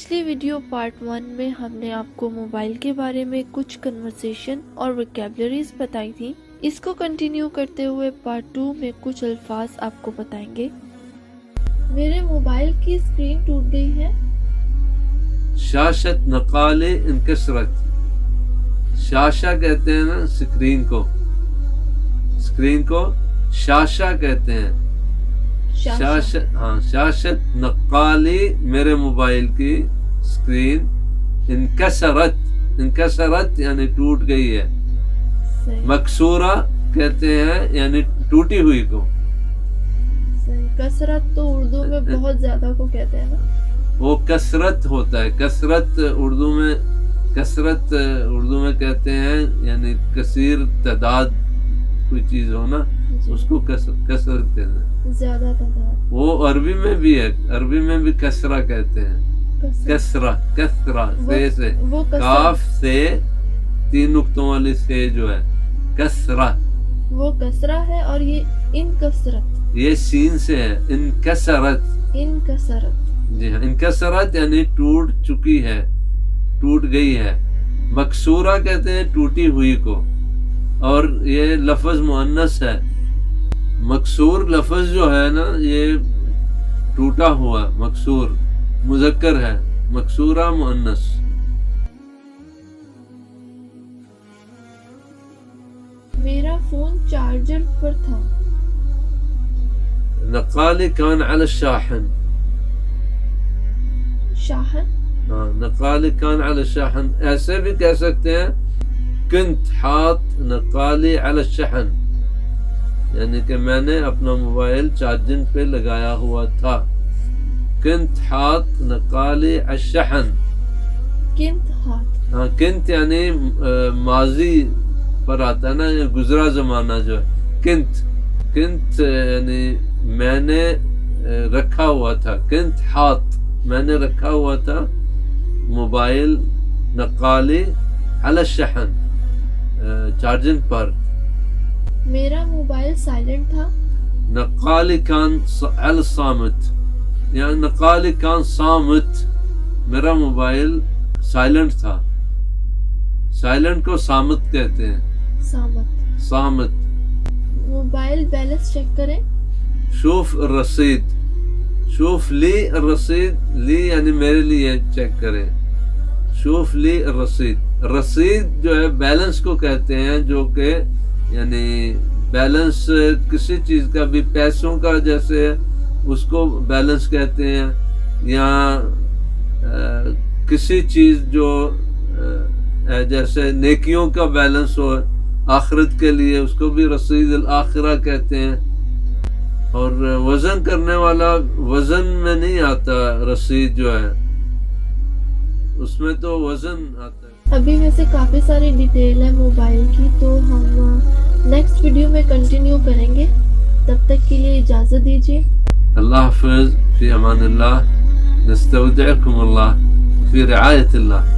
پچھلی video part 1 میں ہم نے آپ کو موبائل کے بارے میں کچھ کنورسیشن اور ویکیبلریز بتائی تھی. اس کو کنٹینیو کرتے ہوئے پارٹ 2 میں کچھ الفاظ آپ کو بتائیں گے. میرے موبائل کی اسکرین ٹوٹ گئی ہے. شاشت نقال انکسرت. شاشہ کہتے ہیں نا اسکرین کو شاشہ کہتے ہیں. شاشت نقالی میرے موبائل کی اسکرین انکسرت یعنی ٹوٹ گئی ہے. مکسورہ کہتے ہیں یعنی ٹوٹی ہوئی کو. کثرت تو اردو میں بہت زیادہ کو کہتے ہیں نا. وہ کثرت ہوتا ہے. کثرت اردو میں کہتے ہیں یعنی کثیر تعداد کوئی چیز ہو نا اس کو کثرت کہتے ہیں. زیادہ تعداد. وہ عربی میں بھی ہے. عربی میں بھی کسرہ کہتے ہیں. کسرہ سے کاف سے 3 نقطوں والی سے جو ہے کسرہ. وہ کسرہ ہے اور یہ انکسرت. یہ سین سے ہے. انکسرت. جی ہاں. انکسرت یعنی ٹوٹ چکی ہے, ٹوٹ گئی ہے. مکسورہ کہتے ہیں ٹوٹی ہوئی کو, اور یہ لفظ مؤنث ہے. مکسور لفظ جو ہے نا یہ ٹوٹا ہوا. مکسور مذکر ہے, مکسورہ مؤنث. میرا فون چارجر پر تھا. نقالی کان علی الشاحن. شاحن. نقالی کان علی الشاحن. ایسے بھی کہہ سکتے ہیں کنت حاط نقالی علی الشحن, یعنی کہ میں نے اپنا موبائل چارجنگ پہ لگایا ہوا تھا. کنت حاط نقالی الشحن. کنت حاط. کنت یعنی ماضی پر آتا ہے نا, گزرا زمانہ جو ہے. کنت یعنی میں نے رکھا ہوا تھا. کنت حاط میں نے رکھا ہوا تھا موبائل نقالی علی الشحن چارجنگ پر. میرا موبائل سائلنٹ تھا. نقالی کان علی الصامت, یعنی نقالی کان صامت. میرا موبائل سائلنٹ تھا. سائلنٹ کو صامت کہتے ہیں. صامت. موبائل بیلنس چیک کریں. شوف الرصید. شوف لی الرصید. لی یعنی میرے لیے چیک کریں. شوف لی الرصید. رصید جو ہے بیلنس کو کہتے ہیں, جو کہ یعنی بیلنس کسی چیز کا بھی, پیسوں کا جیسے اس کو بیلنس کہتے ہیں, یا کسی چیز جو جیسے نیکیوں کا بیلنس ہو آخرت کے لیے, اس کو بھی رصید الآخرہ کہتے ہیں. اور وزن کرنے والا وزن میں نہیں آتا. رصید جو ہے اس میں تو وزن آتا ہے. ابھی ویسے کافی ساری ڈیٹیل ہے موبائل کی, تو ہم نیکسٹ ویڈیو میں کنٹینیو کریں گے. تب تک کے لیے اجازت دیجیے. اللہ حافظ. فی امان اللہ. نستودعکم اللہ فی رعایت اللہ.